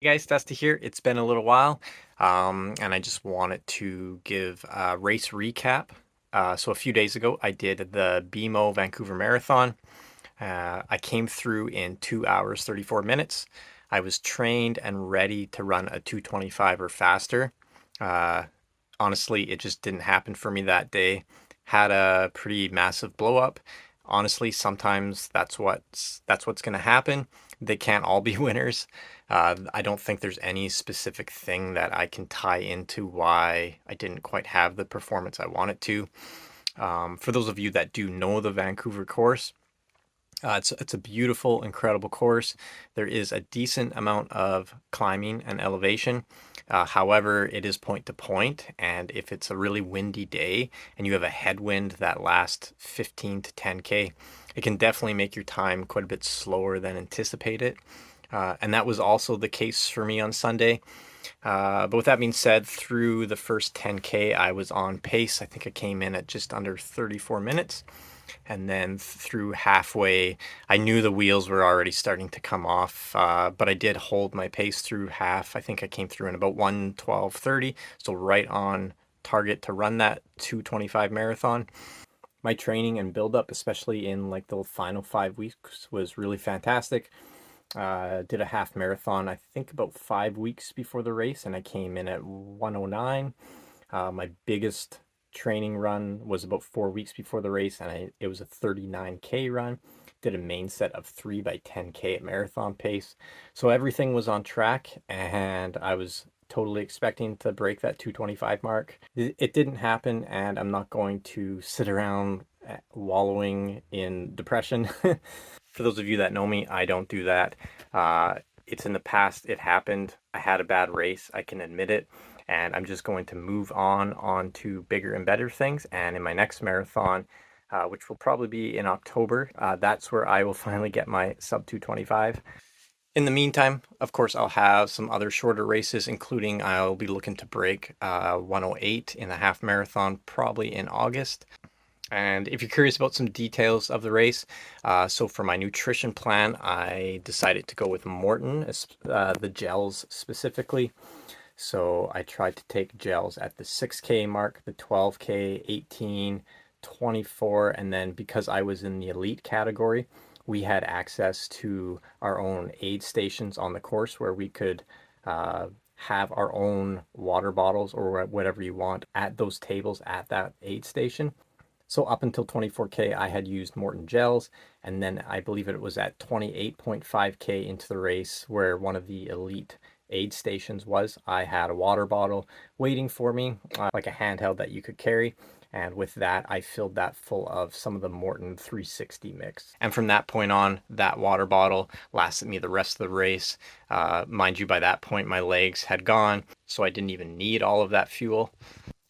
Hey guys, Dusty here. It's been a little while, and I just wanted to give a race recap. So a few days ago, I did the BMO Vancouver Marathon. I came through in 2 hours, 34 minutes. I was trained and ready to run a 225 or faster. Uh, Honestly, it just didn't happen for me that day. Had a pretty massive blow up. Honestly, sometimes that's what's going to happen. They can't all be winners. I don't think there's any specific thing that I can tie into why I didn't quite have the performance I wanted to. For those of you that do know the Vancouver course, it's a beautiful, incredible course. There is a decent amount of climbing and elevation. However, it is point to point, and if it's a really windy day and you have a headwind that lasts 15 to 10K, it can definitely make your time quite a bit slower than anticipated. And that was also the case for me on Sunday. But with that being said, through the first 10K, I was on pace. I think I came in at just under 34 minutes. And then through halfway, I knew the wheels were already starting to come off, but I did hold my pace through half. I think I came through in about 1:12:30, so right on target to run that 225 marathon. My training and build up, especially in like the final 5 weeks, was really fantastic. Did a half marathon, I think about 5 weeks before the race, and I came in at 109. My biggest training run was about 4 weeks before the race, and it was a 39K run. Did a main set of 3 by 10K at marathon pace. So everything was on track, and I was totally expecting to break that 225 mark. It didn't happen, and I'm not going to sit around wallowing in depression. For those of you that know me, I don't do that. It's in the past, it happened. I had a bad race, I can admit it, and I'm just going to move on to bigger and better things. And in my next marathon, which will probably be in October, that's where I will finally get my sub 225. In the meantime, of course, I'll have some other shorter races, including I'll be looking to break 108 in the half marathon probably in August. And if you're curious about some details of the race, so for my nutrition plan, I decided to go with Morton, the gels specifically. So I tried to take gels at the 6K mark, the 12K, 18, 24, and then because I was in the elite category, we had access to our own aid stations on the course where we could have our own water bottles or whatever you want at those tables at that aid station. So up until 24K, I had used Morton gels, and then I believe it was at 28.5K into the race where one of the elite aid stations was. I had a water bottle waiting for me, like a handheld that you could carry. And with that, I filled that full of some of the Morton 360 mix. And from that point on, that water bottle lasted me the rest of the race. Mind you, by that point, my legs had gone, so I didn't even need all of that fuel.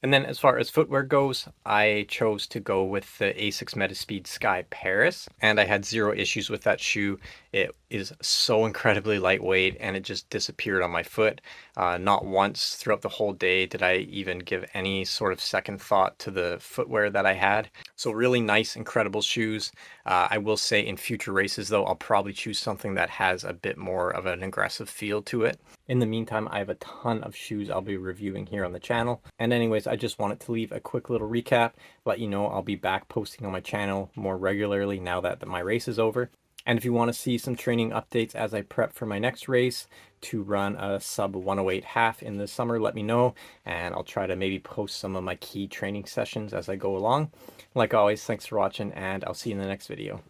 And then as far as footwear goes, I chose to go with the Asics Metaspeed Sky Paris, and I had zero issues with that shoe. It is so incredibly lightweight, and it just disappeared on my foot. Not once throughout the whole day did I even give any sort of second thought to the footwear that I had. So really nice, incredible shoes. I will say in future races, though, I'll probably choose something that has a bit more of an aggressive feel to it. In the meantime, I have a ton of shoes I'll be reviewing here on the channel. And anyways, I just wanted to leave a quick little recap, let you know I'll be back posting on my channel more regularly now that my race is over. And if you want to see some training updates as I prep for my next race to run a sub 108 half in the summer, let me know, and I'll try to maybe post some of my key training sessions as I go along. Like always, thanks for watching, and I'll see you in the next video.